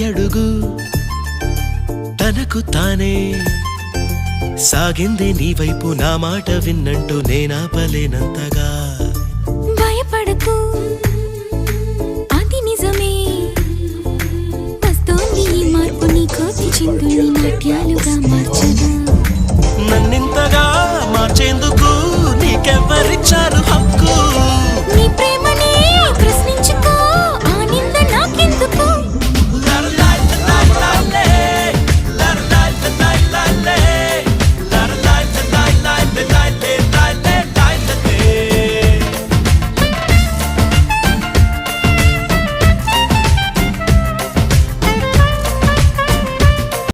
అడుగు తనకు తానే సాగింది నీ వైపు నా మాట విన్నంటూ నేనాపలేనంతగా భయపడకు అది నిజమే వస్తోంది ఈ మార్పు నీ కోటి చిందుని నాట్యాలుగా మార్చగా